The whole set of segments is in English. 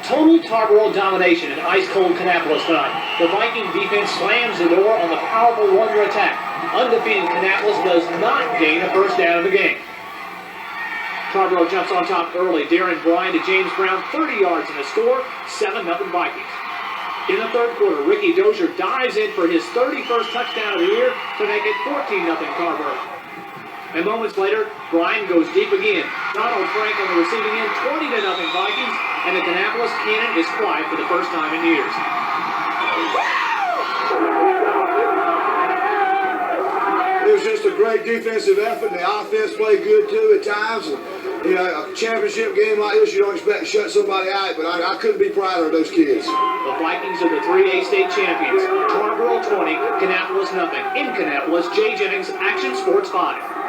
Total Tarboro domination in ice-cold Kannapolis tonight. The Viking defense slams the door on the powerful Wonder attack. Undefeated Kannapolis does not gain a first down in the game. Tarboro jumps on top early. Darren Bryan to James Brown, 30 yards in the score, 7-0 Vikings. In the third quarter, Ricky Dozier dives in for his 31st touchdown of the year to make it 14-0 Tarboro. And moments later, Bryan goes deep again. Donald Frank on the receiving end, 20-0 Vikings, and the Kannapolis cannon is quiet for the first time in years. It was just a great defensive effort. The offense played good too at times. And, you know, a championship game like this, you don't expect to shut somebody out, but I couldn't be prouder of those kids. The Vikings are the 3A state champions. Tarboro 20, Kannapolis nothing. In Kannapolis, Jay Jennings, Action Sports 5.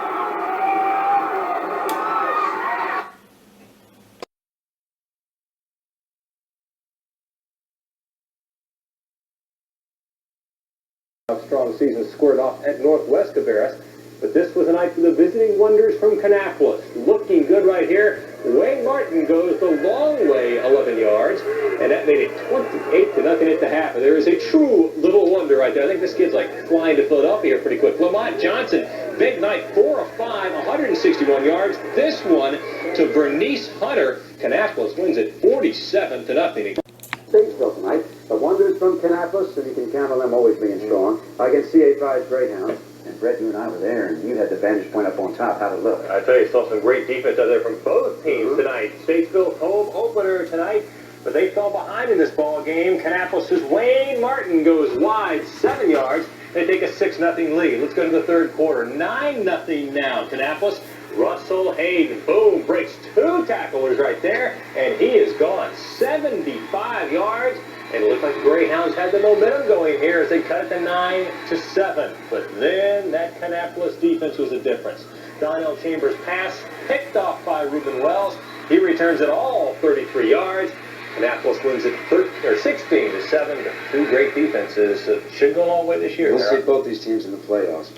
Strong season squared off at Northwest Cabarrus, but this was a night for the visiting Wonders from Kannapolis. Looking good right here. Wayne Martin goes the long way, 11 yards, and that made it 28-0 at the half. And there is a true little wonder right there. I think this kid's like flying to Philadelphia here pretty quick. Lamont Johnson, big night, 4 of 5, 161 yards. This one to Bernice Hunter. Kannapolis wins it 47-0. Statesville tonight. The Wonders from Kannapolis, and you can count on them always being strong, against CA5's Greyhounds. And Brett, you and I were there, and you had the vantage point up on top. How'd it look? I tell you, saw some great defense out there from both teams tonight. Statesville's home opener tonight, but they fell behind in this ball game. Kannapolis' Wayne Martin goes wide, 7 yards. They take a 6-0 lead. Let's go to the third quarter. 9-0 now. Kannapolis. Russell Hayden, boom, breaks 2 tacklers right there, and he is gone 75 yards. And it looked like the Greyhounds had the momentum going here as they cut it to 9-7. But then that Kannapolis defense was the difference. Donnell Chambers' pass picked off by Reuben Wells. He returns it all 33 yards. Kannapolis wins it 16-7. 2 great defenses. Should go a long way this year. We'll see both these teams in the playoffs.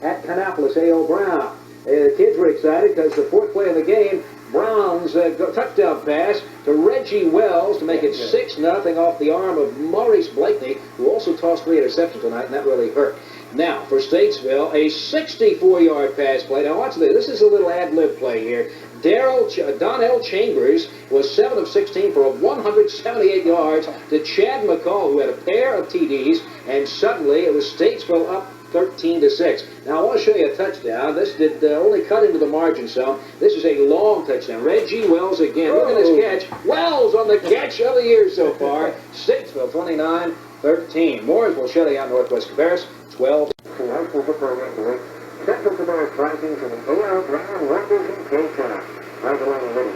At Kannapolis, A.O. Brown. The kids were excited because the fourth play of the game, Brown's touchdown pass to Reggie Wells to make it 6-0 off the arm of Maurice Blakeney, who also tossed 3 interceptions tonight, and that really hurt. Now, for Statesville, a 64-yard pass play. Now, watch this. This is a little ad-lib play here. Donnell Chambers was 7 of 16 for 178 yards to Chad McCall, who had a pair of TDs, and suddenly it was Statesville up 13-6. Now, I want to show you a touchdown. This did only cut into the margin some. This is a long touchdown. Reggie Wells again. Look at this catch. Wells on the catch of the year so far. Statesville 29-13. Mooresville shutting out Northwest Cabarrus 12. Central Cabarrus rankings and A.L. Brown Wonders in K-Town. Right along the middle.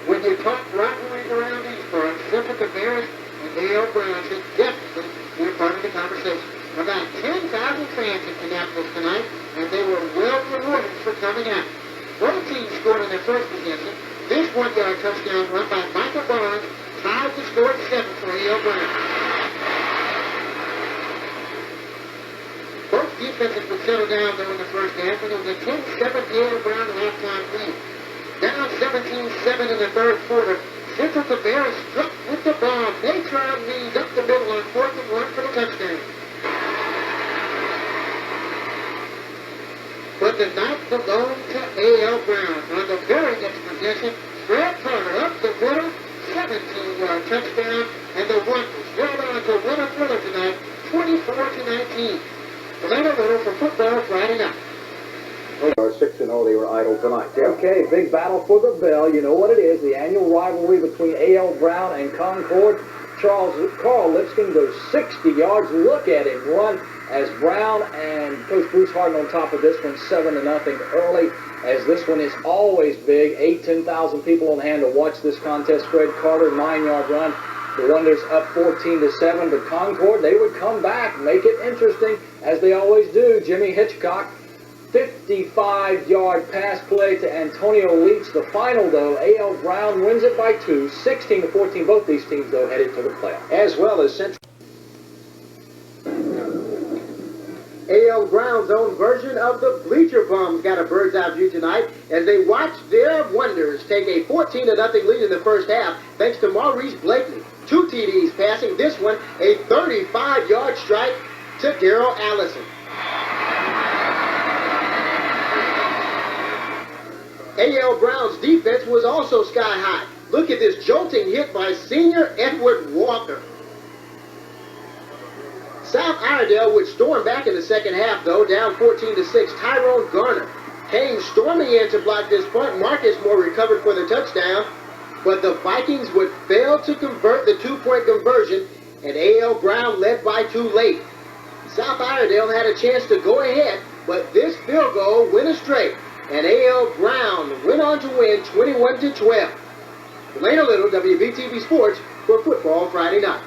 When you talk rivalries around Eastburn, Central Cabarrus and A.L. Brown should definitely be a part of the conversation. About 10,000 fans in Kannapolis tonight, and they were well rewarded for coming out. Both teams scored in their first possession. This 1-yard touchdown run by Michael Barnes tied the score at 7 for A.L. Brown. Both defenses would settle down though in the first half, and it was a 10-7 A.L. Brown halftime lead. Down 17-7 in the third quarter. Central Cabarrus struck with the bomb. They tried lead up the middle on 4th and 1 for the touchdown. But the night belonged to A.L. Brown. On the very next possession, Brad Carter up the middle, 17-yard touchdown, and the Wonders held on to win a thriller tonight, 24-19. Later little for football Friday night. 6-0, they were idle tonight. Okay, big battle for the bell. You know what it is, the annual rivalry between A.L. Brown and Concord. Carl Lipscomb goes 60 yards. Look at him run as Brown and Coach Bruce Harden on top of this one, 7-0 early, as this one is always big. 10,000 people on hand to watch this contest. Fred Carter, 9-yard run. The Wonders up 14-7, but Concord, they would come back, make it interesting, as they always do. Jimmy Hitchcock, 55-yard pass play to Antonio Leach. The final, though, A.L. Brown wins it by 2, 16-14. Both these teams, though, headed to the playoff. As well as Central. A.L. Brown's own version of the Bleacher Bums got a bird's eye view tonight as they watched their Wonders take a 14-0 lead in the first half thanks to Maurice Blakely. 2 TDs passing, this one a 35-yard strike to Daryl Allison. A.L. Brown's defense was also sky high. Look at this jolting hit by senior Edward Walker. South Iredale would storm back in the second half, though, down 14-6. Tyrone Garner came storming in to block this punt. Marcus Moore recovered for the touchdown, but the Vikings would fail to convert the 2-point conversion, and A.L. Brown led by 2 late. South Iredale had a chance to go ahead, but this field goal went astray, and A.L. Brown went on to win 21-12. Delano Little, WBTV Sports, for Football Friday Night.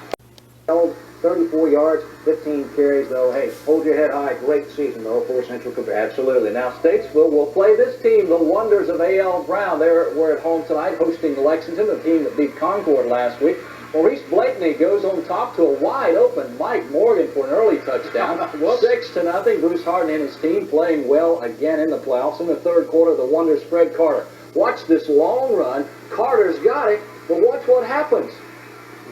34 yards, 15 carries, though. Hey, hold your head high. Great season, though, for Central Quebec. Absolutely. Now, Statesville will play this team, the Wonders of A.L. Brown. We're at home tonight hosting Lexington, the team that beat Concord last week. Maurice Blakeney goes on top to a wide-open Mike Morgan for an early touchdown. 6-0. Bruce Harden and his team playing well again in the playoffs. In the third quarter, the Wonders spread Carter. Watch this long run. Carter's got it, but watch what happens.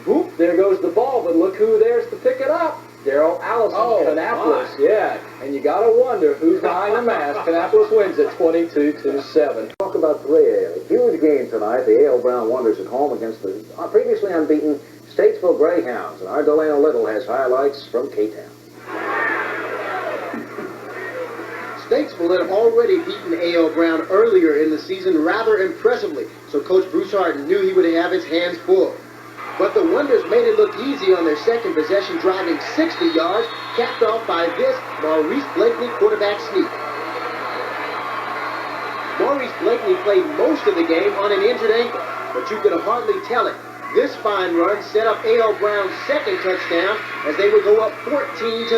Whoop, there goes the ball, but look who there's to pick it up. Daryl Allison, Kannapolis. Yeah, and you got to wonder who's behind the mask. Kannapolis wins it 22-7. Talk about 3A. A huge game tonight. The A.L. Brown Wonders at home against the previously unbeaten Statesville Greyhounds. And our Delano Little has highlights from K-Town. Statesville had already beaten A.L. Brown earlier in the season rather impressively, so Coach Bruce Harden knew he would have his hands full. But the Wonders made it look easy on their second possession, driving 60 yards, capped off by this Maurice Blakely quarterback sneak. Maurice Blakely played most of the game on an injured ankle, but you could hardly tell it. This fine run set up A.L. Brown's second touchdown as they would go up 14-0.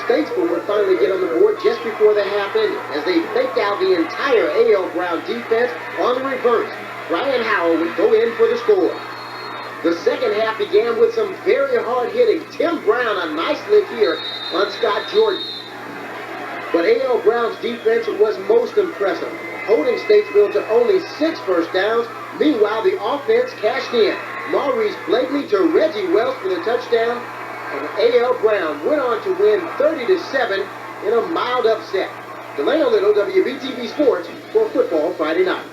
Statesville would finally get on the board just before the half ended as they faked out the entire A.L. Brown defense on the reverse. Brian Howell would go in for the score. The second half began with some very hard hitting. Tim Brown, a nice lick here on Scott Jordan. But A.L. Brown's defense was most impressive, holding Statesville to only 6 first downs. Meanwhile, the offense cashed in. Maurice Blakely to Reggie Wells for the touchdown, and A.L. Brown went on to win 30-7 in a mild upset. Delano Little, WBTV Sports, for Football Friday Night.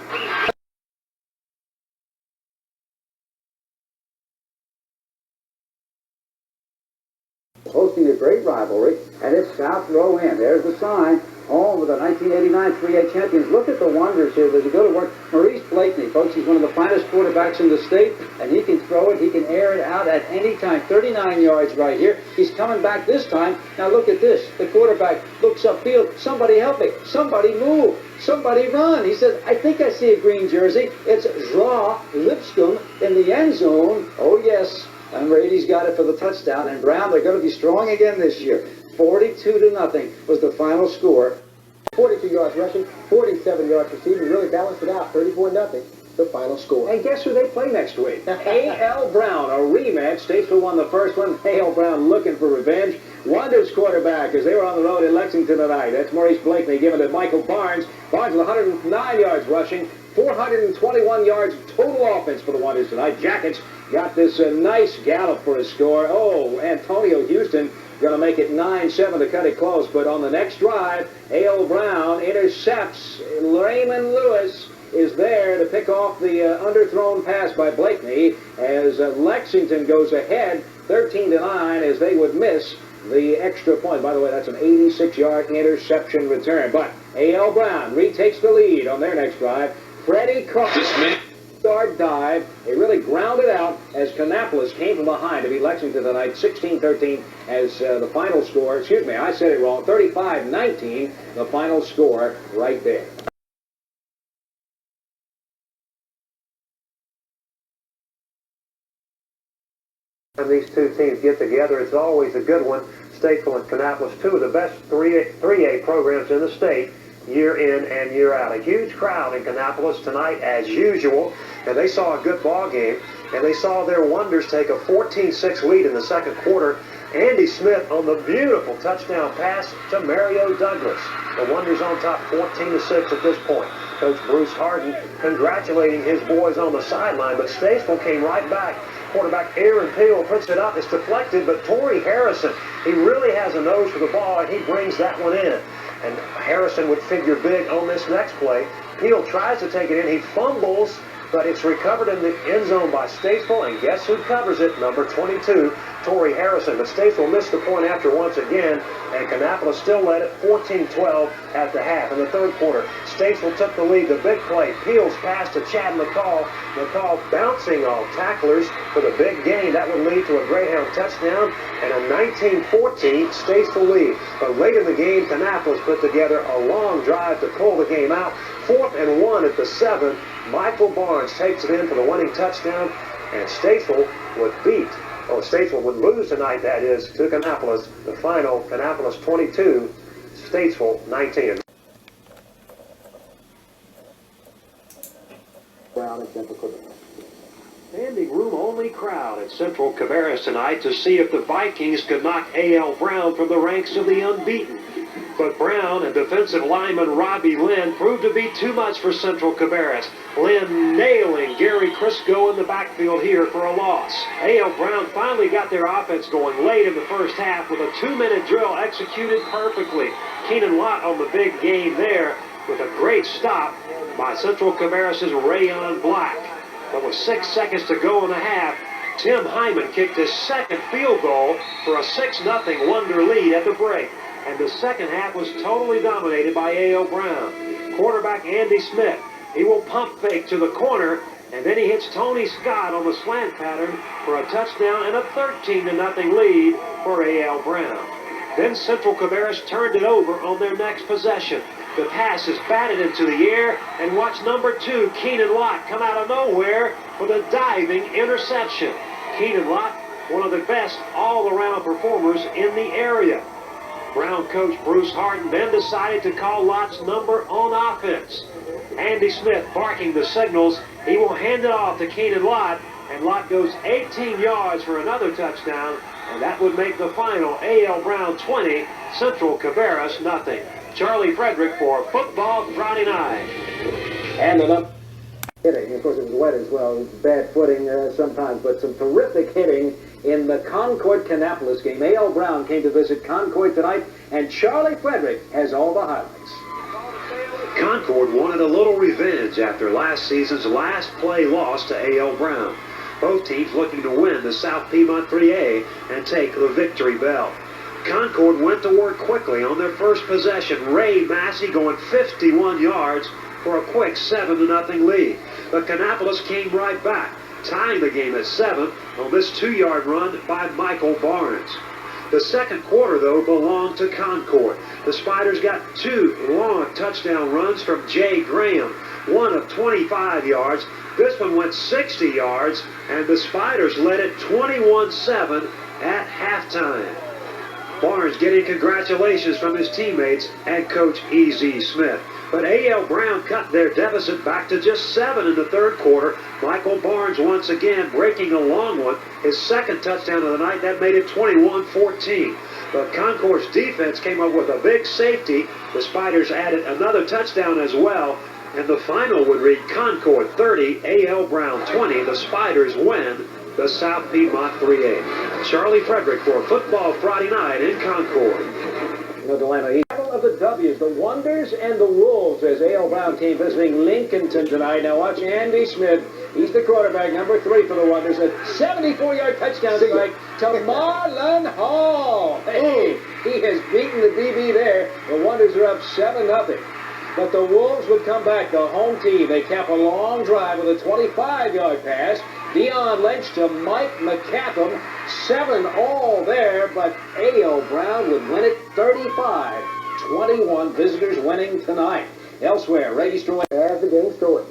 Hosting a great rivalry, and it's South Row Inn. There's the sign, home of the 1989 3A champions. Look at the Wonders here as they go to work. Maurice Blakely, folks, he's one of the finest quarterbacks in the state, and he can throw it, he can air it out at any time. 39 yards right here. He's coming back this time. Now look at this. The quarterback looks upfield. Somebody help me. Somebody move. Somebody run. He says, I think I see a green jersey. It's Zra Lipscomb in the end zone. Oh, yes. And Brady's got it for the touchdown. And Brown, they're going to be strong again this year. 42-0 was the final score. 42 yards rushing, 47 yards receiving, really balanced it out. 34-0, the final score. And guess who they play next week? A.L. Brown, a rematch. Statesville won the first one. A.L. Brown looking for revenge. Wonders quarterback as they were on the road in Lexington tonight. That's Maurice Blakely giving it to Michael Barnes. Barnes with 109 yards rushing, 421 yards total offense for the Wonders tonight. Jackets got this nice gallop for a score. Oh, Antonio Houston going to make it 9-7 to cut it close. But on the next drive, A.L. Brown intercepts. Raymond Lewis is there to pick off the underthrown pass by Blakeney as Lexington goes ahead 13-9 as they would miss the extra point. By the way, that's an 86-yard interception return. But A.L. Brown retakes the lead on their next drive. Freddie Crawford. Yard dive. They really grounded out as Kannapolis came from behind to beat Lexington tonight 16-13 as the final score. Excuse me, I said it wrong. 35-19, the final score right there. When these two teams get together, it's always a good one. Statesville and Kannapolis, two of the best 3A programs in the state, year in and year out. A huge crowd in Kannapolis tonight, as usual, and they saw a good ball game, and they saw their Wonders take a 14-6 lead in the second quarter, Andy Smith on the beautiful touchdown pass to Mario Douglas. The Wonders on top 14-6 at this point. Coach Bruce Harden congratulating his boys on the sideline, but Statesville came right back. Quarterback Aaron Peel puts it up. It's deflected, but Torrey Harrison, he really has a nose for the ball, and he brings that one in. And Harrison would figure big on this next play. Peel tries to take it in. He fumbles, but it's recovered in the end zone by Statesville, and guess who covers it? Number 22, Torrey Harrison. But Statesville missed the point after once again, and Kannapolis still led it 14-12 at the half. In the third quarter, Statesville took the lead. The big play, Peels pass to Chad McCall. McCall bouncing off tacklers for the big gain. That would lead to a Greyhound touchdown and a 19-14 Statesville lead. But late in the game, Kannapolis put together a long drive to pull the game out. 4th and 1 at the 7. Michael Barnes takes it in for the winning touchdown, and Statesville would lose tonight, that is, to Kannapolis. The final, Kannapolis 22, Statesville 19. Standing room only crowd at Central Cabarrus tonight to see if the Vikings could knock A.L. Brown from the ranks of the unbeaten. But Brown and defensive lineman Robbie Lynn proved to be too much for Central Cabarrus. Lynn nailing Gary Crisco in the backfield here for a loss. A.L. Brown finally got their offense going late in the first half with a 2-minute drill executed perfectly. Keenan Lott on the big game there with a great stop by Central Cabarrus' Rayon Black. But with 6 seconds to go in the half, Tim Hyman kicked his second field goal for a 6-0 Wonder lead at the break. And the second half was totally dominated by A.L. Brown. Quarterback Andy Smith, he will pump fake to the corner, and then he hits Tony Scott on the slant pattern for a touchdown and a 13-0 lead for A.L. Brown. Then Central Cabarrus turned it over on their next possession. The pass is batted into the air, and watch number 2, Keenan Lott, come out of nowhere with a diving interception. Keenan Lott, one of the best all-around performers in the area. Brown coach Bruce Harden then decided to call Lott's number on offense. Andy Smith barking the signals. He will hand it off to Keenan Lott, and Lott goes 18 yards for another touchdown, and that would make the final A.L. Brown 20, Central Cabarrus nothing. Charlie Frederick for Football Friday Night. And enough hitting. Of course, it was wet as well. Bad footing sometimes, but some terrific hitting in the Concord-Kannapolis game. A.L. Brown came to visit Concord tonight, and Charlie Frederick has all the highlights. Concord wanted a little revenge after last season's last play loss to A.L. Brown. Both teams looking to win the South Piedmont 3A and take the victory bell. Concord went to work quickly on their first possession. Ray Massey going 51 yards for a quick 7-0 lead. But Kannapolis came right back, tying the game at 7 on this 2-yard run by Michael Barnes. The second quarter, though, belonged to Concord. The Spiders got 2 long touchdown runs from Jay Graham, one of 25 yards. This one went 60 yards, and the Spiders led it 21-7 at halftime. Barnes getting congratulations from his teammates and Coach E.Z. Smith. But A.L. Brown cut their deficit back to just 7 in the third quarter. Michael Barnes once again breaking a long one. His second touchdown of the night, that made it 21-14. But Concord's defense came up with a big safety. The Spiders added another touchdown as well. And the final would read Concord 30, A.L. Brown 20. The Spiders win the South Piedmont 3A. Charlie Frederick for Football Friday Night in Concord. You know, Delano, of the W's, the Wonders and the Wolves, as A.L. Brown came visiting Lincolnton tonight. Now watch Andy Smith. He's the quarterback, number 3 for the Wonders. A 74-yard touchdown tonight to Marlon Hall. Hey, he has beaten the DB there. The Wonders are up 7-0. But the Wolves would come back, the home team. They cap a long drive with a 25-yard pass. Dion Lynch to Mike McCatham. 7 all there, but A.L. Brown would win it 35-21. Visitors winning tonight. Elsewhere, Ray Stroy has the game story.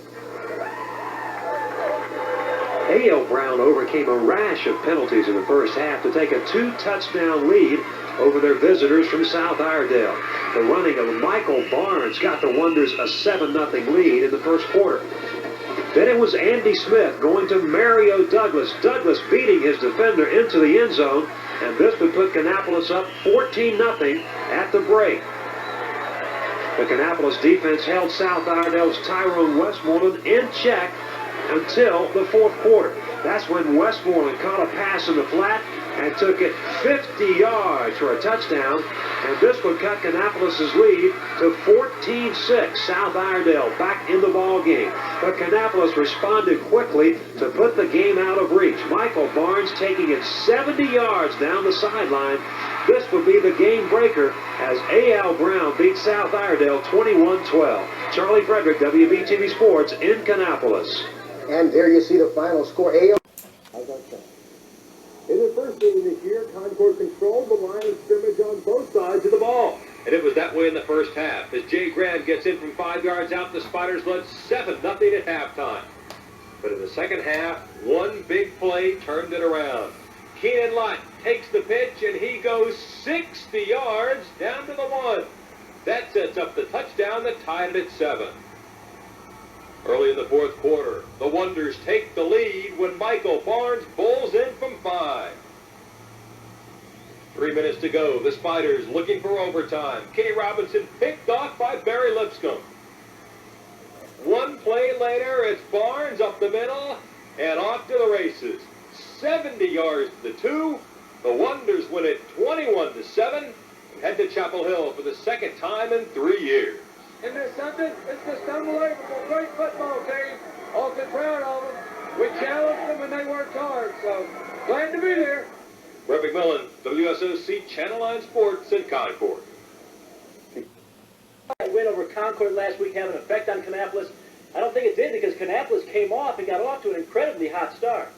A.L. Brown overcame a rash of penalties in the first half to take a 2-touchdown lead over their visitors from South Iredale. The running of Michael Barnes got the Wonders a 7-0 lead in the first quarter. Then it was Andy Smith going to Mario Douglas. Douglas beating his defender into the end zone, and this would put Kannapolis up 14-0 at the break. The Kannapolis defense held South Iredale's Tyrone Westmoreland in check until the fourth quarter. That's when Westmoreland caught a pass in the flat and took it 50 yards for a touchdown, and this would cut Kannapolis' lead to 14-6. South Iredale back in the ball game, but Kannapolis responded quickly to put the game out of reach. Michael Barnes taking it 70 yards down the sideline. This would be the game breaker as A.L. Brown beat South Iredale 21-12. Charlie Frederick, WBTV Sports in Kannapolis. And there you see the final score. A.L. In the first game this year, Concord controlled the line of scrimmage on both sides of the ball. And it was that way in the first half. As Jay Graham gets in from 5 yards out, the Spiders led 7-0 at halftime. But in the second half, one big play turned it around. Keenan Lott takes the pitch, and he goes 60 yards down to the 1. That sets up the touchdown that tied it at 7. Early in the fourth quarter, the Wonders take the lead when Michael Barnes bowls in from 5. 3 minutes to go. The Spiders looking for overtime. Kenny Robinson picked off by Barry Lipscomb. One play later, it's Barnes up the middle and off to the races. 70 yards to the 2. The Wonders win it 21-7 and head to Chapel Hill for the second time in 3 years. Isn't this something? It's just unbelievable. Great football team. Awfully proud of them. We challenged them and they worked hard, so glad to be there. Brett McMillan, WSOC Channel 9 Sports in Concord. Win over Concord last week have an effect on Kannapolis? I don't think it did, because Kannapolis came off and got off to an incredibly hot start.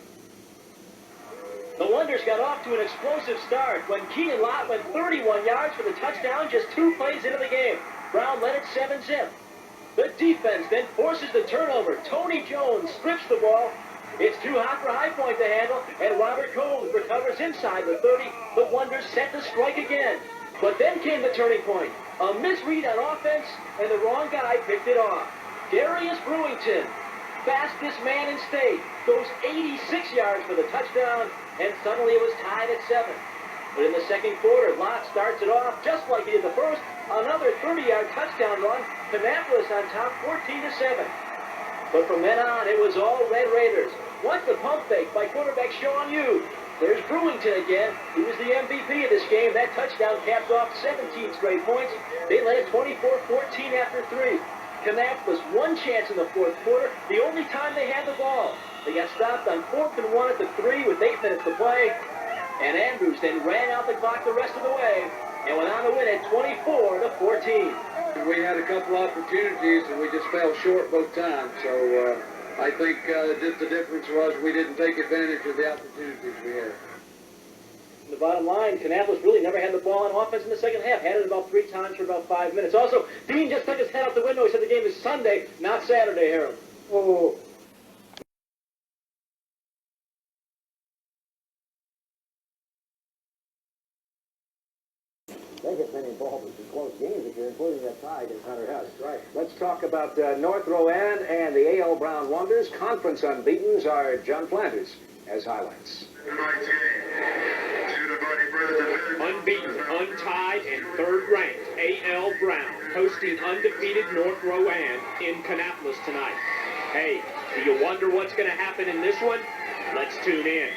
The Wonders got off to an explosive start when Keenan Lott went 31 yards for the touchdown just 2 plays into the game. Brown led it 7-zip. The defense then forces the turnover. Tony Jones strips the ball. It's too hot for High Point to handle, and Robert Coles recovers inside the 30. The Wonders set to strike again. But then came the turning point. A misread on offense, and the wrong guy picked it off. Darius Brewington, fastest man in state, goes 86 yards for the touchdown, and suddenly it was tied at 7. But in the second quarter, Lott starts it off just like he did the first. Another 30-yard touchdown run. Kannapolis on top 14-7. But from then on, it was all Red Raiders. Watch the pump fake by quarterback Sean Hughes. There's Brewington again. He was the MVP of this game. That touchdown capped off 17 straight points. They led 24-14 after 3. Kannapolis one chance in the fourth quarter, the only time they had the ball. They got stopped on 4th and 1 at the 3 with 8 minutes to play. And Andrews then ran out the clock the rest of the way and went on to win it 24-14. We had a couple opportunities and we just fell short both times. So I think just the difference was we didn't take advantage of the opportunities we had. The bottom line, Kannapolis really never had the ball on offense in the second half. Had it about 3 times for about 5 minutes. Also, Dean just took his head out the window. He said the game is Sunday, not Saturday, Harold. Oh. They get many involved in close games if you're including that tie against Hunter House. Right. Let's talk about North Rowan and the A.L. Brown Wonders. Conference unbeatens are John Planters as highlights. Unbeaten, untied, and third-ranked A.L. Brown hosting undefeated North Rowan in Kannapolis tonight. Hey, do you wonder what's going to happen in this one? Let's tune in.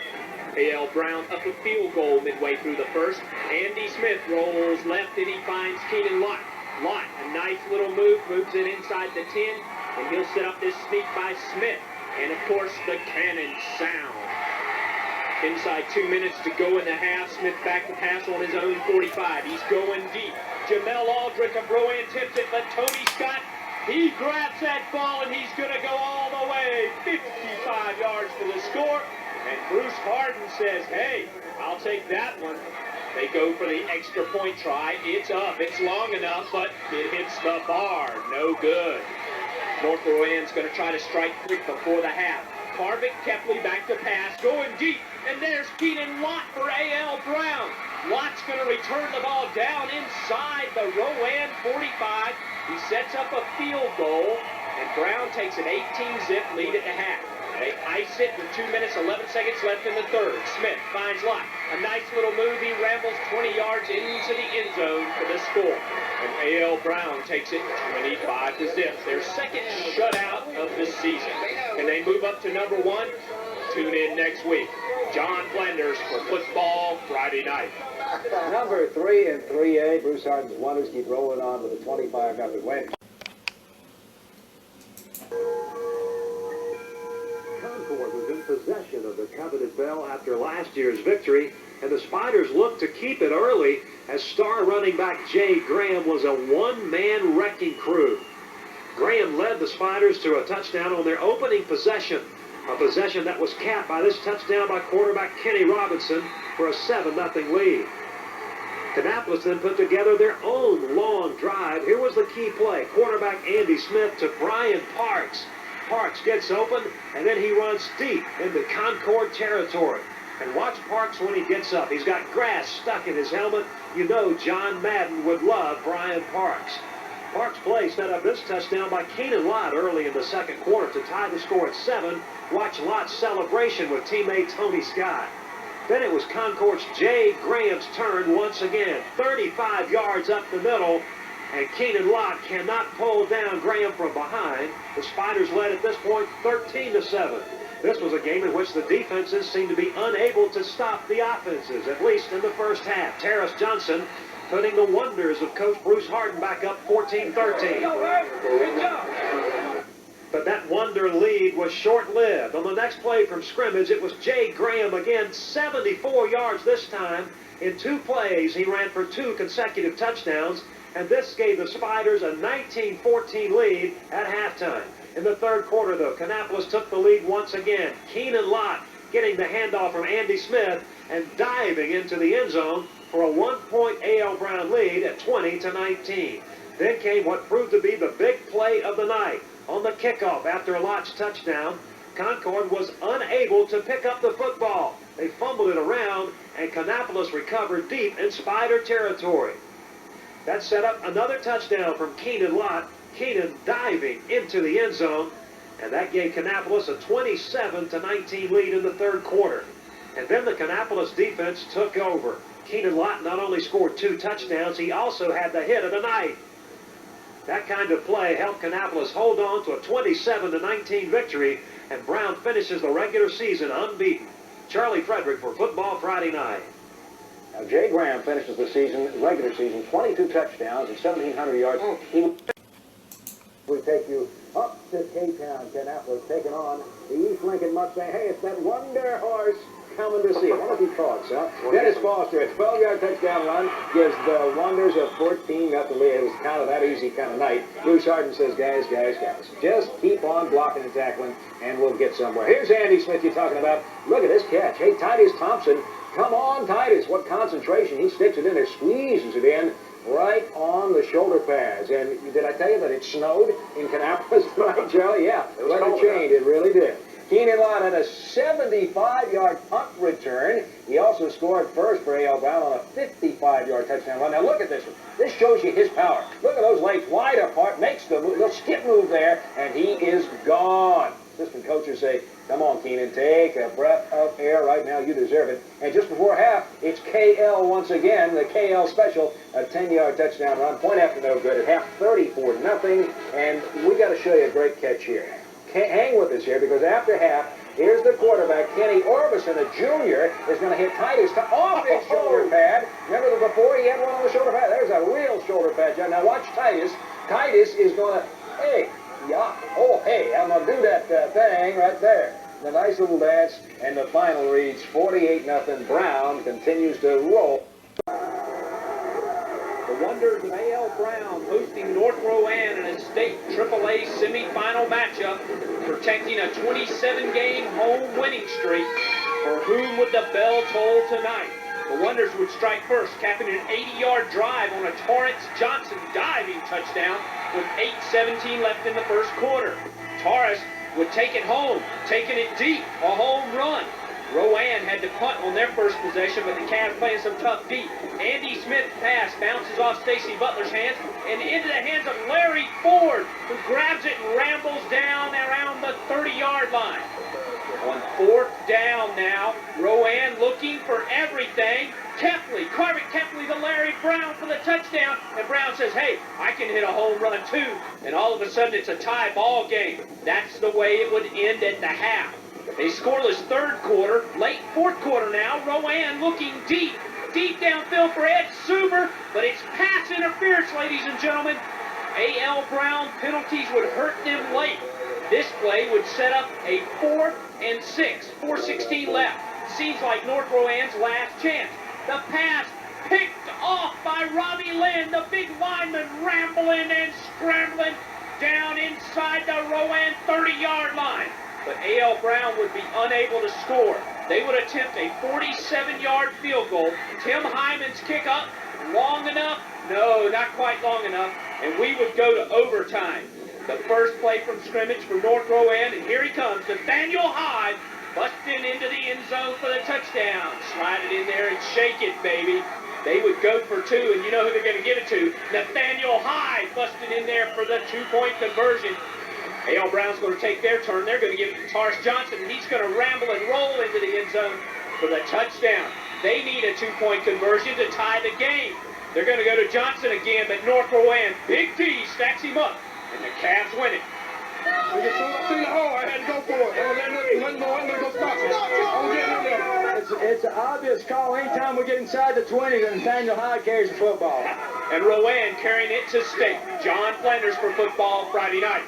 A.L. Brown up a field goal midway through the first. Andy Smith rolls left and he finds Keenan Lott. Lott, a nice little move, moves it inside the 10, and he'll set up this sneak by Smith. And of course, the cannon sound. Inside 2 minutes to go in the half, Smith back to pass on his own 45. He's going deep. Jamel Aldrich of Rowan tips it, but Tony Scott, he grabs that ball and he's going to go all the way. 55 yards for the score. And Bruce Harden says, hey, I'll take that one. They go for the extra point try. It's up. It's long enough, but it hits the bar. No good. North Rowan's going to try to strike quick before the half. Harvick Kepley back to pass, going deep. And there's Keenan Lott for A.L. Brown. Lott's going to return the ball down inside the Rowan 45. He sets up a field goal. and Brown takes an 18-zip lead at the half. They ice it with 2 minutes, 11 seconds left in the third. Smith finds Lott. A nice little move. He rambles 20 yards into the end zone for the score. And A.L. Brown takes it 25-0. Their second shutout of the season. Can they move up to number one? Tune in next week. John Blenders for Football Friday Night. Number 3 in 3A, Bruce Harden's Wonders keep rolling on with a 25-0 win. Concord was in possession of the coveted bell after last year's victory, and the Spiders looked to keep it early as star running back Jay Graham was a one-man wrecking crew. Graham led the Spiders to a touchdown on their opening possession, a possession that was capped by this touchdown by quarterback Kenny Robinson for a 7-0 lead. Kannapolis then put together their own long drive. Here was the key play. Quarterback Andy Smith to Brian Parks. Parks gets open, and then he runs deep into Concord territory. And watch Parks when he gets up. He's got grass stuck in his helmet. You know John Madden would love Brian Parks. Parks' play set up this touchdown by Keenan Lott early in the second quarter to tie the score at 7. Watch Lott's celebration with teammate Tony Scott. Then it was Concord's Jay Graham's turn once again. 35 yards up the middle, and Keenan Lott cannot pull down Graham from behind. The Spiders led at this point 13-7. This was a game in which the defenses seemed to be unable to stop the offenses, at least in the first half. Terrace Johnson putting the Wonders of Coach Bruce Harden back up 14-13. Good job. But that Wonder lead was short-lived. On the next play from scrimmage, it was Jay Graham again, 74 yards this time. In 2 plays, he ran for 2 consecutive touchdowns, and this gave the Spiders a 19-14 lead at halftime. In the third quarter, though, Kannapolis took the lead once again. Keenan Lott getting the handoff from Andy Smith and diving into the end zone for a 1-point A.L. Brown lead at 20-19. Then came what proved to be the big play of the night. On the kickoff after Lott's touchdown, Concord was unable to pick up the football. They fumbled it around, and Kannapolis recovered deep in Spider territory. That set up another touchdown from Keenan Lott. Keenan diving into the end zone, and that gave Kannapolis a 27-19 lead in the third quarter. And then the Kannapolis defense took over. Keenan Lott not only scored 2 touchdowns, he also had the hit of the night. That kind of play helped Kannapolis hold on to a 27-19 victory, and Brown finishes the regular season unbeaten. Charlie Frederick for Football Friday Night. Now, Jay Graham finishes the season, regular season, 22 touchdowns and 1,700 yards. We take you up to K-Town, Kannapolis, taking on the East Lincoln Mustang. Hey, it's that Wonder horse coming to see it. One of your thoughts, huh? Dennis Foster, a 12-yard touchdown run, gives the Wonders a 14-0 lead. It was kind of that easy kind of night. Bruce Harden says, guys, just keep on blocking and tackling, and we'll get somewhere. Here's Andy Smith you're talking about. Look at this catch. Hey, Titus Thompson, come on, Titus. What concentration. He sticks it in there, squeezes it in right on the shoulder pads. And did I tell you that it snowed in Kannapolis tonight, Charlie? Yeah, weather changed. It really did. Keenan Lott had a 75-yard punt return. He also scored first for A.L. Brown on a 55-yard touchdown run. Now look at this one. This shows you his power. Look at those legs wide apart, makes the little skip move there, and he is gone. Assistant coaches say, come on, Keenan, take a breath of air right now. You deserve it. And just before half, it's KL once again, the KL special, a 10-yard touchdown run. Point after no good at half, 34-0. And we got to show you a great catch here. Hang with us here, because after half, here's the quarterback, Kenny Orbison, a junior, is going to hit Titus off his shoulder pad. Remember that before he had one on the shoulder pad? There's a real shoulder pad. Now watch Titus. Titus is going to, hey, yeah, oh, hey, I'm going to do that thing right there. The nice little dance, and the final reads 48-0. Brown continues to roll. The Wonders of A.L. Brown hosting North Rowan in a state AAA semifinal matchup, protecting a 27-game home winning streak. For whom would the bell toll tonight? The Wonders would strike first, capping an 80-yard drive on a Torrance Johnson diving touchdown with 8:17 left in the first quarter. Torres would take it home, taking it deep, a home run. Rowan had to punt on their first possession, but the Cavs playing some tough deep. Andy Smith's pass bounces off Stacy Butler's hands and into the hands of Larry Ford, who grabs it and rambles 30-yard line. On fourth down now, Rowan looking for everything. Carvin Kepley to Larry Brown for the touchdown. And Brown says, hey, I can hit a home run too. And all of a sudden it's a tie ball game. That's the way it would end at the half. A scoreless third quarter, late fourth quarter now. Rowan looking deep downfield for Ed Suber, but it's pass interference, ladies and gentlemen. A.L. Brown penalties would hurt them late. This play would set up a 4th and 6, 4:16 left. Seems like North Rowan's last chance. The pass picked off by Robbie Lynn, the big lineman, rambling and scrambling down inside the Rowan 30-yard line. But A.L. Brown would be unable to score. They would attempt a 47-yard field goal. Tim Hyman's kick up, long enough? No, not quite long enough. And we would go to overtime. The first play from scrimmage for North Rowan, and here he comes, Nathaniel Hyde, busting into the end zone for the touchdown. Slide it in there and shake it, baby. They would go for two, and you know who they're going to give it to. Nathaniel Hyde busting in there for the two-point conversion. A.L. Brown's going to take their turn. They're going to give it to Tars Johnson, and he's going to ramble and roll into the end zone for the touchdown. They need a two-point conversion to tie the game. They're going to go to Johnson again, but North Rowan, Big T, stacks him up, and the Cavs win it. I had to go for it. Go stop it. It's an obvious call. Anytime we get inside the 20, then Nathaniel Hyde carries the football. And Rowan carrying it to state. John Flanders for football Friday night.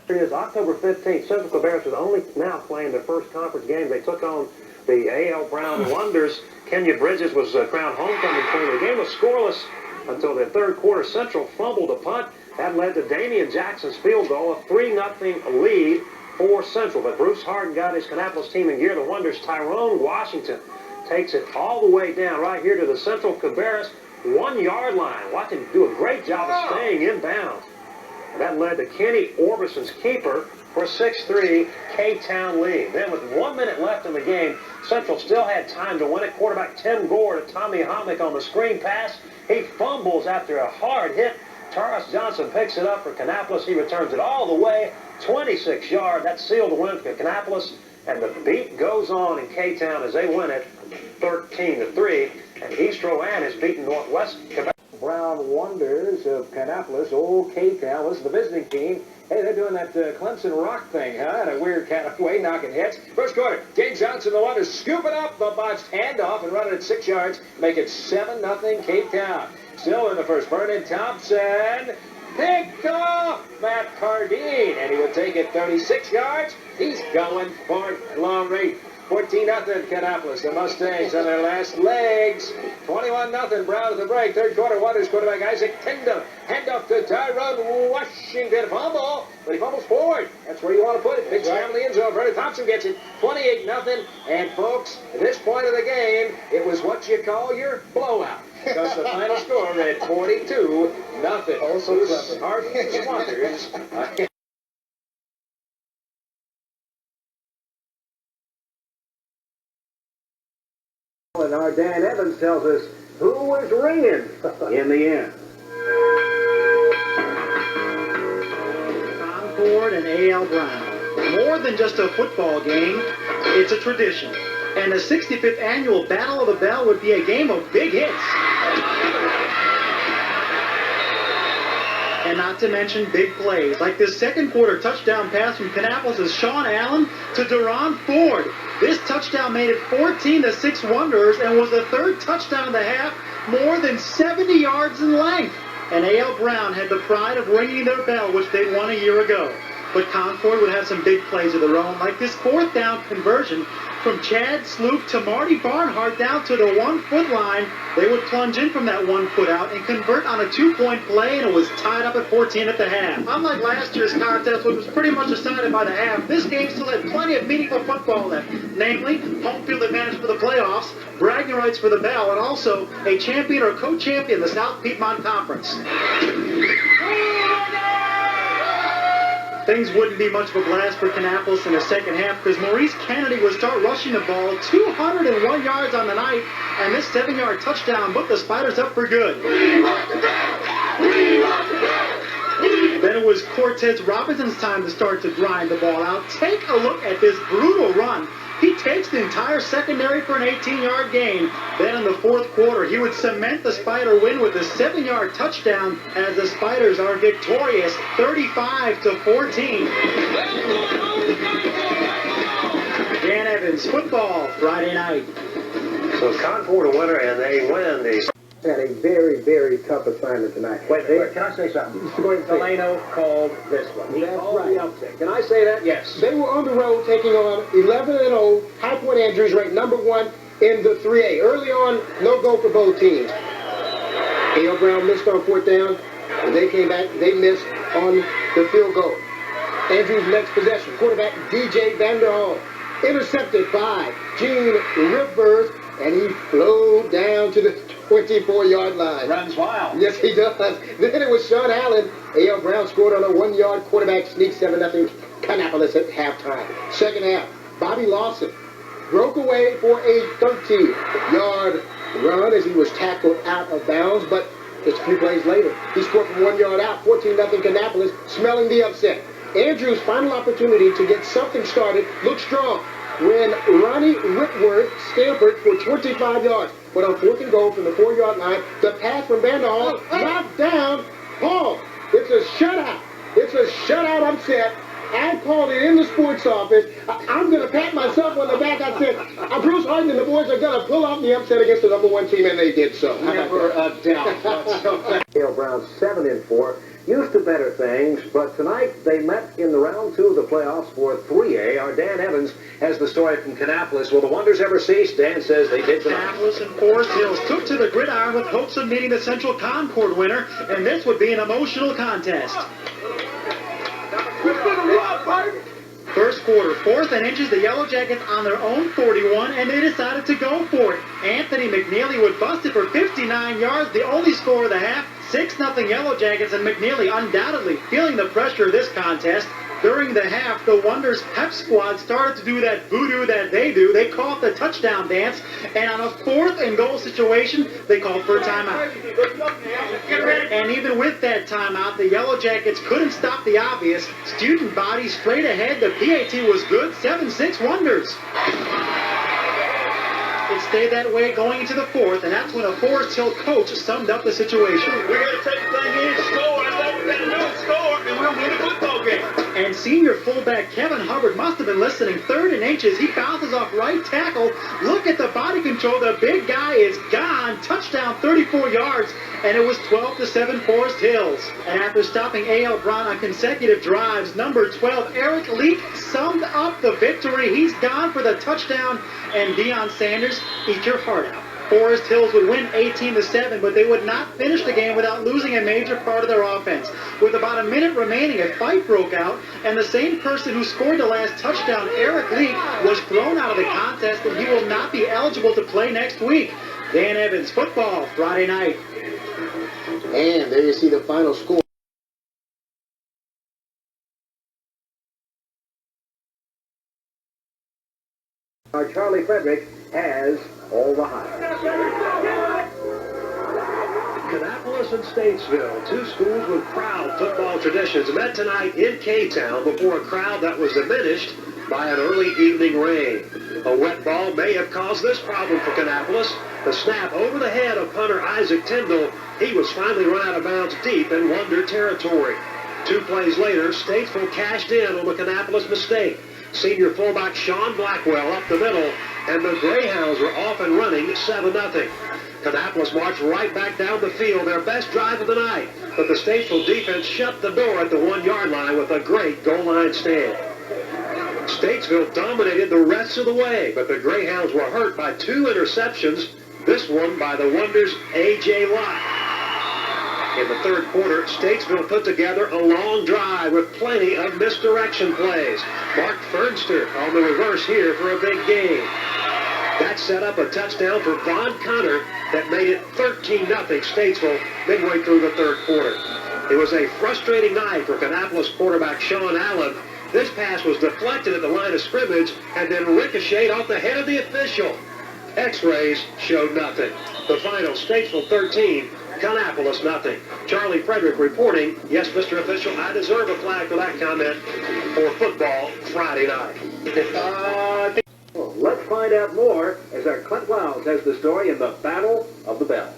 It is October 15th. Central Cabarrus is only now playing their first conference game. They took on the A.L. Brown Wonders. Kenya Bridges was crowned homecoming queen. The game was scoreless until the third quarter. Central fumbled a punt. That led to Damian Jackson's field goal, a 3-0 lead for Central. But Bruce Harden got his Kannapolis team in gear. The Wonders' Tyrone Washington takes it all the way down right here to the Central Cabarrus 1-yard line. Watch him do a great job of staying inbounds. That led to Kenny Orbison's keeper for a 6-3 K-Town lead. Then with 1 minute left in the game, Central still had time to win it. Quarterback Tim Gore to Tommy Homick on the screen pass. He fumbles after a hard hit. Taurus Johnson picks it up for Kannapolis. He returns it all the way, 26 yards. That sealed the win for Kannapolis. And the beat goes on in K-Town as they win it 13-3. And East Rowan has beaten Northwest Quebec. Brown Wonders of Kannapolis, old K-Town. This is the visiting team. Hey, they're doing that Clemson Rock thing, huh? In a weird kind of way, knocking hits. First quarter, James Johnson, the Wonders, scoop it up, the botched handoff and run it at 6 yards. Make it 7-0 K-Town. Still in the first, Vernon Thompson picked off Matt Cardine, and he will take it 36 yards. He's going for long range. 14-0 Kannapolis. The Mustangs on their last legs. 21-0 Brown at the break. Third quarter, Wonders quarterback Isaac Tyndall. Hand off to Tyrone Washington. Fumble, but he fumbles forward. That's where you want to put it. Big slam in the end zone. Vernon Thompson gets it. 28-0. And folks, at this point of the game, it was what you call your blowout. Because the final score read 42-0. Also clever. Hard Wonders. And our Dan Evans tells us who was ringing in the end. Concord and A.L. Brown. More than just a football game, it's a tradition. And the 65th annual Battle of the Bell would be a game of big hits. And not to mention big plays, like this second quarter touchdown pass from Kannapolis' Sean Allen to Deron Ford. This touchdown made it 14-6 Wanderers and was the third touchdown of the half, more than 70 yards in length. And A.L. Brown had the pride of ringing their bell, which they'd won a year ago. But Concord would have some big plays of their own, like this fourth down conversion from Chad Sloop to Marty Barnhart down to the 1 foot line. They would plunge in from that 1 foot out and convert on a 2-point play, and it was tied up at 14 at the half. Unlike last year's contest, which was pretty much decided by the half, this game still had plenty of meaningful football left, namely home field advantage for the playoffs, bragging rights for the Bell, and also a champion or co-champion, the South Piedmont Conference. things wouldn't be much of a blast for Kannapolis in the second half because Maurice Kennedy would start rushing the ball 201 yards on the night, and this 7-yard touchdown put the Spiders up for good. Then it was Cortez Robinson's time to start to grind the ball out. Take a look at this brutal run. He takes the entire secondary for an 18-yard gain. Then in the fourth quarter, he would cement the Spider win with a 7-yard touchdown as the Spiders are victorious 35-14. Dan Evans, football, Friday night. So Concord a winner, and they win the... Had a very, very tough assignment tonight. Wait, can I say something? Delano called this one. He called the upset. Can I say that? Yes. They were on the road taking on 11-0, High Point Andrews, ranked number 1 in the 3A. Early on, no go for both teams. A.L. Brown missed on fourth down. When they came back, they missed on the field goal. Andrews' next possession, quarterback DJ Vanderhall, intercepted by Gene Rivers, and he flowed down to the 24-yard line. Runs wild. Yes, he does. Then it was Sean Allen. A.L. Brown scored on a 1-yard quarterback sneak, 7-0 Kannapolis at halftime. Second half, Bobby Lawson broke away for a 13-yard run as he was tackled out of bounds, but just a few plays later, he scored from 1 yard out, 14-0 Kannapolis, smelling the upset. Andrews' final opportunity to get something started looked strong when Ronnie Whitworth scampered for 25 yards. But on 4th and goal from the 4-yard line, the pass from Vanderhall knocked down Paul. It's a shutout. It's a shutout upset. I called it in the sports office. I'm going to pat myself on the back. I said, Bruce Harden and the boys are going to pull off the upset against the number 1 team, and they did so. Never a doubt. A.L. Brown 7-4. Used to better things, but tonight they met in the round 2 of the playoffs for 3A. Our Dan Evans has the story from Kannapolis. Will the wonders ever cease? Dan says they did tonight. Kannapolis and Forest Hills took to the gridiron with hopes of meeting the Central Concord winner, and this would be an emotional contest. First quarter, 4th and inches, the Yellow Jackets on their own 41, and they decided to go for it. Anthony McNeely would bust it for 59 yards, the only score of the half. 6-0 Yellow Jackets, and McNeely undoubtedly feeling the pressure of this contest. During the half, the Wonders pep squad started to do that voodoo that they do. They called the touchdown dance, and on a 4th and goal situation, they called for a timeout. And even with that timeout, the Yellow Jackets couldn't stop the obvious. Student body straight ahead, the PAT was good, 7-6 Wonders. It stayed that way going into the 4th, and that's when a Forest Hill coach summed up the situation. We got to take the thing in, score. That's all we got to do is score, and we'll win the football game. And senior fullback Kevin Hubbard must have been listening. 3rd and inches, he bounces off right tackle. Look at the body control. The big guy is gone. Touchdown, 34 yards, and it was 12-7 Forest Hills. And after stopping A.L. Brown on consecutive drives, number 12, Eric Leak, summed up the victory. He's gone for the touchdown, and Deion Sanders, eat your heart out. Forest Hills would win 18-7, but they would not finish the game without losing a major part of their offense. With about a minute remaining, a fight broke out, and the same person who scored the last touchdown, Eric Leak, was thrown out of the contest, and he will not be eligible to play next week. Dan Evans, football, Friday night. And there you see the final score. Our Charlie Frederick has all the highlights. Kannapolis and Statesville, 2 schools with proud football traditions, met tonight in K-Town before a crowd that was diminished by an early evening rain. A wet ball may have caused this problem for Kannapolis. The snap over the head of punter Isaac Tyndall. He was finally run out of bounds deep in Wonder territory. 2 plays later, Statesville cashed in on the Kannapolis mistake. Senior fullback Sean Blackwell up the middle, and the Greyhounds were off and running 7-0. Kannapolis marched right back down the field, their best drive of the night, but the Statesville defense shut the door at the 1-yard line with a great goal line stand. Statesville dominated the rest of the way, but the Greyhounds were hurt by 2 interceptions, this one by the Wonders' A.J. Lott. In the 3rd quarter, Statesville put together a long drive with plenty of misdirection plays. Mark Fernster on the reverse here for a big gain. That set up a touchdown for Von Connor that made it 13-0 Statesville midway through the 3rd quarter. It was a frustrating night for Kannapolis quarterback Sean Allen. This pass was deflected at the line of scrimmage and then ricocheted off the head of the official. X-rays showed nothing. The final, Statesville 13, Kannapolis nothing. Charlie Frederick reporting, yes, Mr. Official, I deserve a flag for that comment for football Friday night. Well, let's find out more as our Clint Wiles has the story in the Battle of the Bell.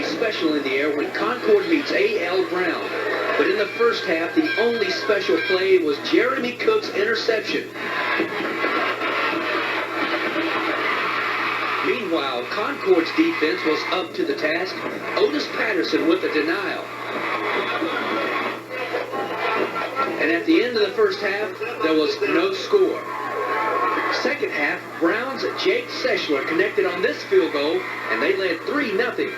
Special in the air when Concord meets A.L. Brown. But in the first half, the only special play was Jeremy Cook's interception. Meanwhile, Concord's defense was up to the task. Otis Patterson with a denial. And at the end of the first half, there was no score. Second half, Brown's Jake Sechler connected on this field goal, and they led 3-0.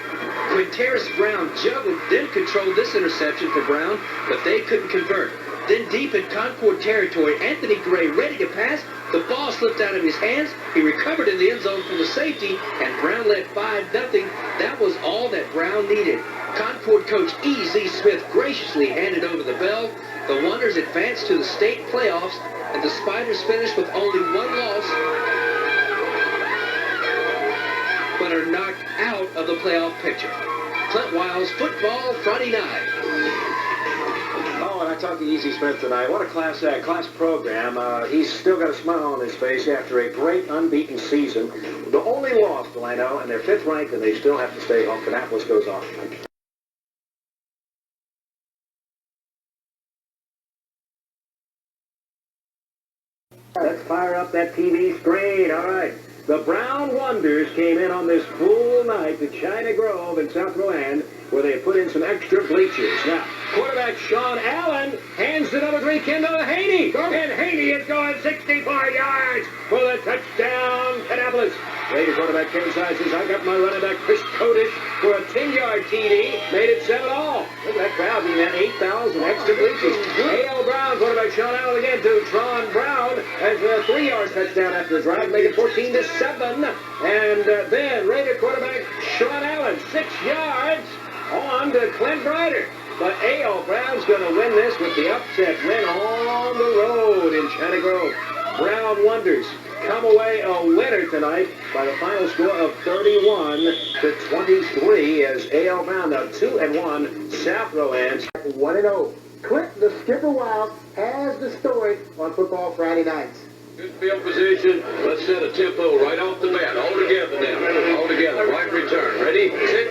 Quinteris Brown juggled, then controlled this interception for Brown, but they couldn't convert. Then deep in Concord territory, Anthony Gray ready to pass. The ball slipped out of his hands. He recovered in the end zone from the safety, and Brown led 5-0. That was all that Brown needed. Concord coach E.Z. Smith graciously handed over the bell. The Wonders advanced to the state playoffs, and the Spiders finished with only one loss, but are knocked out of the playoff picture. Clint Wiles, Football Friday Night. Oh, and I talked to E.Z. Smith tonight. What a class act, class program. He's still got a smile on his face after a great unbeaten season. The only loss, Delano, and they're 5th ranked, and they still have to stay home. Kannapolis goes on. Let's fire up that TV screen. All right. The Brown Wonders came in on this cool night to China Grove in South Rowan, where they put in some extra bleachers. Now, quarterback Sean Allen hands the number 3 kid to Haney. And Haney is going 64 yards for the touchdown, Kannapolis. Later quarterback Ken Size says, I got my running back Chris Kodish for a 10-yard TD. Made it 7-all. Look at that crowd being at 8,000 extra bleachers. A.L. Brown, quarterback Sean Allen again to Tron Brown as a 3-yard touchdown after the drive. Make it 14-7. And then Raider quarterback Sean Allen, 6 yards on to Clint Ryder. But A.L. Brown's going to win this with the upset win on the road in China Grove. Brown Wonders come away a winner tonight by the final score of 31-23 as A.L. Brown now 2-1, South Rowan's 1-0. Clint, the skipper Wiles, has the story on Football Friday nights. Good field position. Let's set a tempo right off the bat. All together now. All together. Right return. Ready? Hit.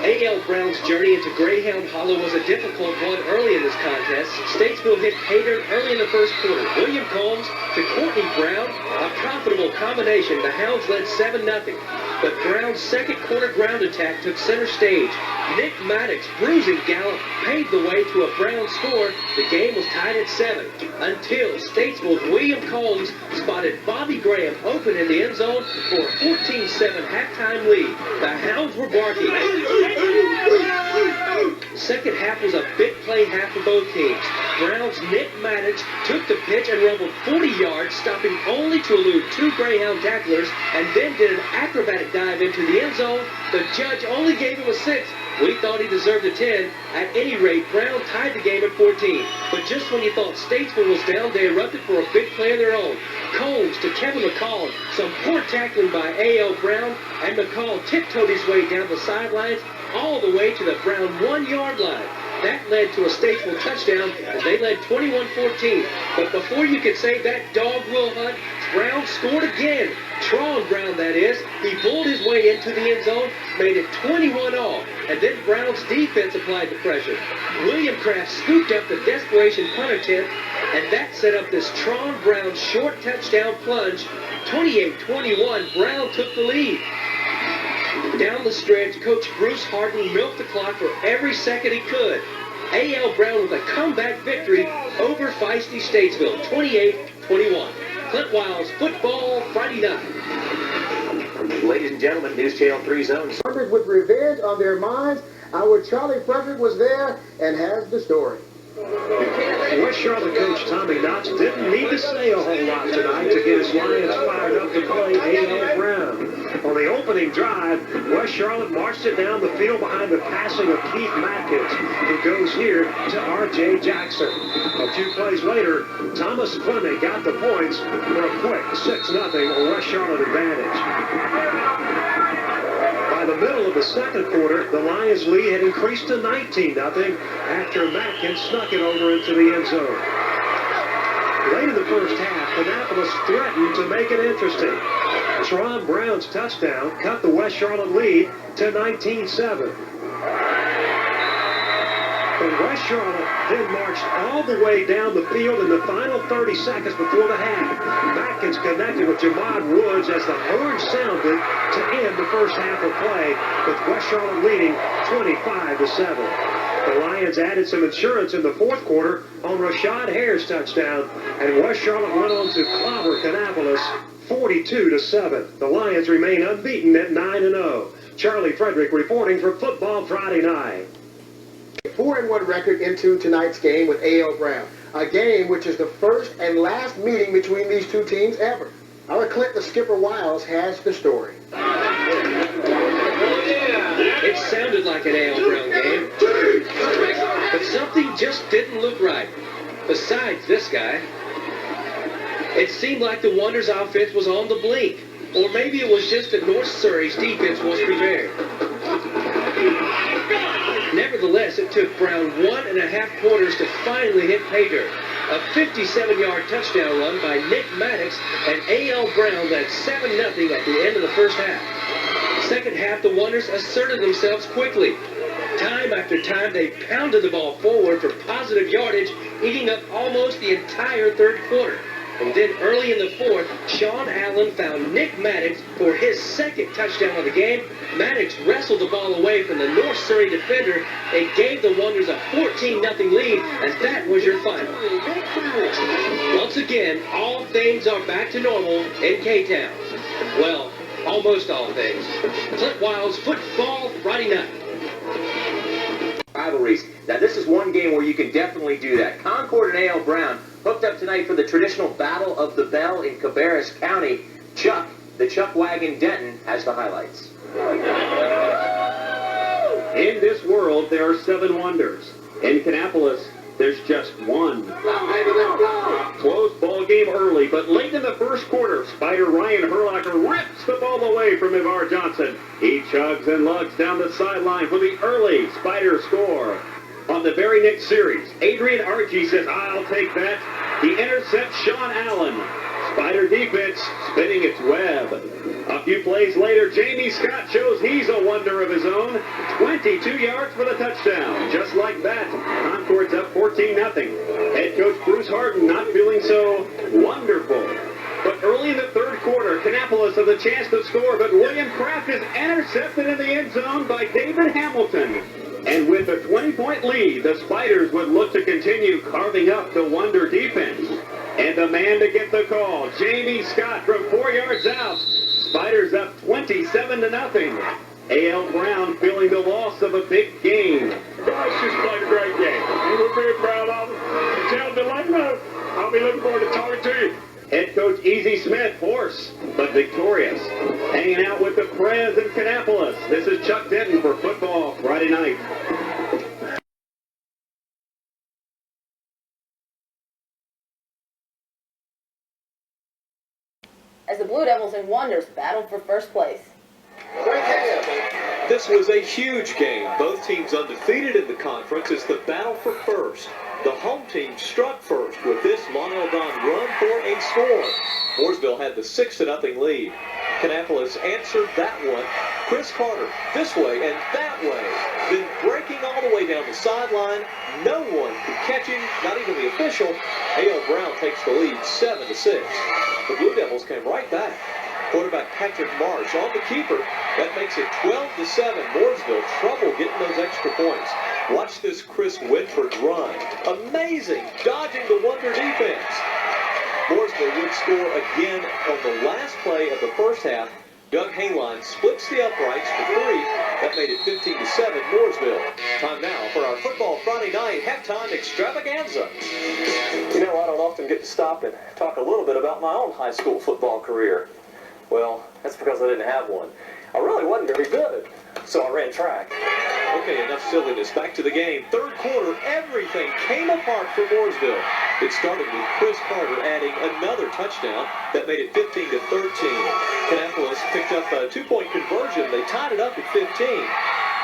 A.L. Brown's journey into Greyhound Hollow was a difficult one early in this contest. Statesville hit Hayter early in the first quarter. William Combs to Courtney Brown, a profitable combination. The Hounds led 7-0. But Brown's second quarter ground attack took center stage. Nick Maddox, bruising gallop, paved the way to a Brown score. The game was tied at 7 until Statesville's William Combs spotted Bobby Graham open in the end zone for a 14-7 halftime lead. The Hounds were barking. Second half was a big play half for both teams. Brown's Nick Maddox took the pitch and rumbled 40 yards, stopping only to elude 2 Greyhound tacklers, and then did an acrobatic dive into the end zone. The judge only gave him a 6. We thought he deserved a 10. At any rate, Brown tied the game at 14. But just when you thought Statesville was down, they erupted for a big play of their own. Combs to Kevin McCall. Some poor tackling by A.L. Brown, and McCall tiptoed his way down the sidelines all the way to the Brown 1-yard line. That led to a Statesville touchdown, and they led 21-14. But before you could say that dog will hunt, Brown scored again. Tron Brown, that is. He pulled his way into the end zone, made it 21-all, and then Brown's defense applied the pressure. William Kraft scooped up the desperation punt attempt, and that set up this Tron Brown short touchdown plunge. 28-21, Brown took the lead. Down the stretch, Coach Bruce Harden milked the clock for every second he could. A.L. Brown with a comeback victory over feisty Statesville, 28-21. Clint Wiles Football Friday night. Ladies and gentlemen, News Channel 3 Zones. With revenge on their minds, our Charlie Frederick was there and has the story. West Charlotte coach Tommy Knox didn't need to say a whole lot tonight to get his Lions fired up to play A.L. Brown. On the opening drive, West Charlotte marched it down the field behind the passing of Keith Matkins, who goes here to R.J. Jackson. A few plays later, Thomas Fleming got the points for a quick 6-0 West Charlotte advantage. By the middle of the second quarter, the Lions' lead had increased to 19-0 after Matkins snuck it over into the end zone. Late in the first half, Annapolis threatened to make it interesting. Tron Brown's touchdown cut the West Charlotte lead to 19-7. But West Charlotte then marched all the way down the field in the final 30 seconds before the half. Matkins connected with Jamad Woods as the horn sounded to end the first half of play, with West Charlotte leading 25-7. The Lions added some insurance in the fourth quarter on Rashad Hare's touchdown, and West Charlotte went on to clobber Kannapolis 42-7. The Lions remain unbeaten at 9-0. Charlie Frederick reporting for Football Friday Night. 4-1 record into tonight's game with A.L. Brown. A game which is the first and last meeting between these two teams ever. Our Clint the Skipper Wiles has the story. It sounded like an A.L. Brown game, but something just didn't look right. Besides this guy, it seemed like the Wonders offense was on the blink. Or maybe it was just that North Surrey's defense was prepared. Nevertheless, it took Brown 1.5 quarters to finally hit pay dirt. A 57-yard touchdown run by Nick Maddox, and A.L. Brown led 7-0 at the end of the first half. Second half, the Wonders asserted themselves quickly. Time after time, they pounded the ball forward for positive yardage, eating up almost the entire third quarter. And then early in the fourth, Sean Allen found Nick Maddox for his second touchdown of the game. Maddox wrestled the ball away from the North Surrey defender and gave the Wonders a 14-0 lead, as that was your final. Once again, all things are back to normal in K-Town. Well, almost all things. Clint Wiles Football Friday night. Rivalries. Now, this is one game where you can definitely do that. Concord and A.L. Brown hooked up tonight for the traditional Battle of the Bell in Cabarrus County. Chuck, the Chuck Wagon Denton, has the highlights. In this world, there are 7 wonders. In Kannapolis, there's just one. Close ball game early, but late in the first quarter, Spider Ryan Herlocker rips the ball away from Ivar Johnson. He chugs and lugs down the sideline for the early Spider score. On the very next series, Adrian Archie says, "I'll take that." He intercepts Sean Allen. Spider defense spinning its web. A few plays later, Jamie Scott shows he's a wonder of his own. 22 yards for the touchdown. Just like that, Concord's up 14-0. Head coach Bruce Harden not feeling so wonderful. But early in the third quarter, Kannapolis has a chance to score, but William Kraft is intercepted in the end zone by David Hamilton. And with a 20-point lead, the Spiders would look to continue carving up the Wonder defense. And the man to get the call, Jamie Scott from 4 yards out. Spiders up 27-0. A.L. Brown feeling the loss of a big game. Guys just played a great game, and we're very proud of them. Tell them to let them know. I'll be looking forward to talking to you. Head coach Easy Smith, hoarse but victorious. Hanging out with the Prez in Kannapolis. This is Chuck Denton for Football Friday Night. As the Blue Devils and Wonders battled for first place. This was a huge game. Both teams undefeated in the conference. It's the battle for first. The home team struck first with this Monel Don run for a score. Mooresville had the 6-0 lead. Kannapolis answered that one. Chris Carter this way and that way. Then breaking all the way down the sideline. No one could catch him, not even the official. A.L. Brown takes the lead 7-6. The Blue Devils came right back. Quarterback Patrick Marsh on the keeper. That makes it 12-7. Mooresville trouble getting those extra points. Watch this Chris Winford run. Amazing, dodging the Wonder defense. Mooresville would score again on the last play of the first half. Doug Hayline splits the uprights for 3. That made it 15-7 Mooresville. Time now for our Football Friday night halftime extravaganza. You know, I don't often get to stop and talk a little bit about my own high school football career. Well, that's because I didn't have one. I really wasn't very good, so I ran track. Okay, enough silliness. Back to the game. Third quarter, everything came apart for Mooresville. It started with Chris Carter adding another touchdown that made it 15-13. Kannapolis picked up a 2-point conversion. They tied it up at 15.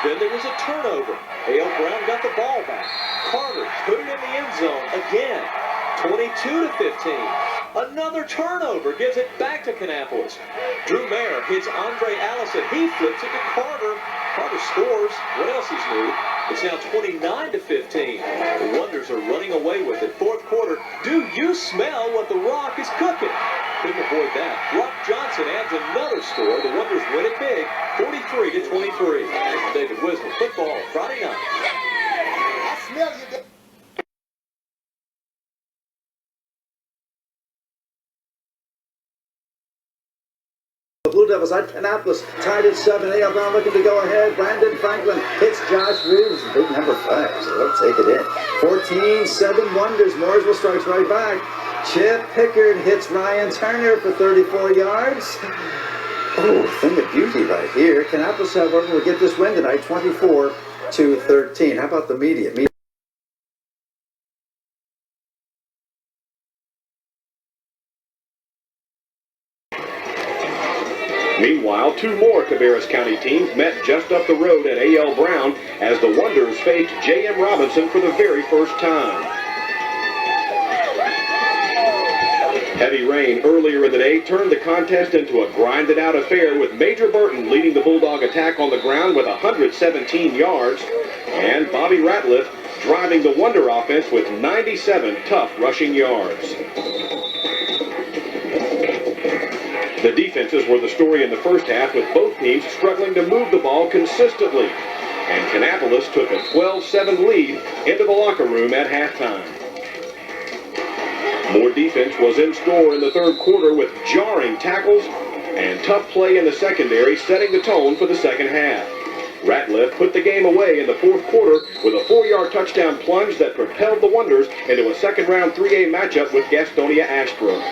Then there was a turnover. A.L. Brown got the ball back. Carter put it in the end zone again. 22-15. Another turnover gives it back to Kannapolis. Drew Mayer hits Andre Allison. He flips it to Carter. Carter scores. What else is new? It's now 29-15. The Wonders are running away with it. Fourth quarter. Do you smell what the Rock is cooking? Couldn't avoid that. Rock Johnson adds another score. The Wonders win it big, 43-23. David Wisdom, Football Friday night. I smell you. The Blue Devils at Kannapolis tied at 7. A.L. Brown looking to go ahead. Brandon Franklin hits Josh Reeves, big number 5, so they'll take it in. 14-7 Wonders. Mooresville strikes right back. Chip Pickard hits Ryan Turner for 34 yards. Oh, thing of beauty right here. Kannapolis, however, will get this win tonight, 24-13. How about the media? Meanwhile, 2 more Cabarrus County teams met just up the road at A.L. Brown as the Wonders faced J.M. Robinson for the very first time. Heavy rain earlier in the day turned the contest into a grinded-out affair with Major Burton leading the Bulldog attack on the ground with 117 yards and Bobby Ratliff driving the Wonder offense with 97 tough rushing yards. The defenses were the story in the first half, with both teams struggling to move the ball consistently. And Kannapolis took a 12-7 lead into the locker room at halftime. More defense was in store in the third quarter with jarring tackles and tough play in the secondary, setting the tone for the second half. Ratliff put the game away in the fourth quarter with a 4-yard touchdown plunge that propelled the Wonders into a second-round 3A matchup with Gastonia Ashbrook.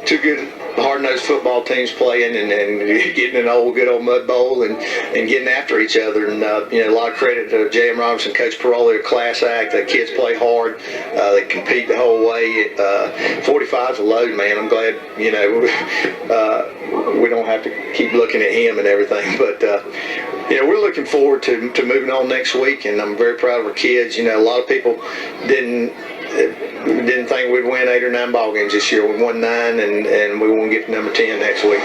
2 good hard-nosed football teams playing and getting an good old mud bowl and getting after each other. And, a lot of credit to J.M. Robinson, Coach Paroli, a class act. The kids play hard. They compete the whole way. 45 is a load, man. I'm glad, we don't have to keep looking at him and everything. But, we're looking forward to moving on next week, and I'm very proud of our kids. A lot of people didn't think we'd win 8 or 9 ball games this year. We won 9, and we won't get to number 10 next week.